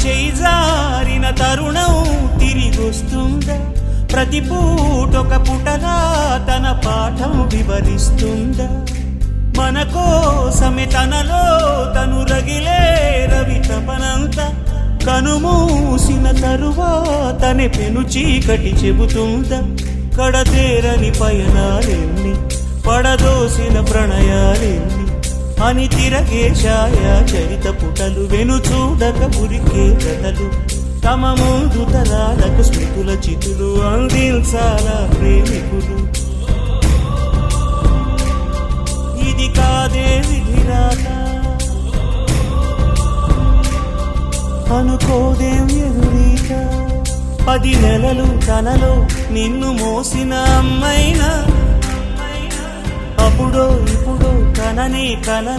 చేయి జారిన తరుణం తిరిగొస్తుందా? ప్రతి పూటొక పుటలా తన పాఠం వివరిస్తుందా? మన కోసమే తనలో తను రగిలే రవి తపనంత కనుమూసిన తరువాతనే పెను చీకటి చెబుతుందా? కడతేరని పయనాలెన్ని, పడదోసిన ప్రణయాలెన్ని అని తిరగే ఛాయా చరిత పుటలు, వెను చూడక ఉరికే కథలు, తమ ముందు తరాలకు స్మృతుల చితులు అందించాలా ప్రేమికులు. ఇది కాదే విధిరాత, అనుకోదేం ఎదురీత. 10 నెలలు తనలో నిన్ను మోసిన అమ్మైనా, అప్పుడో ఇప్పుడో కనని కలను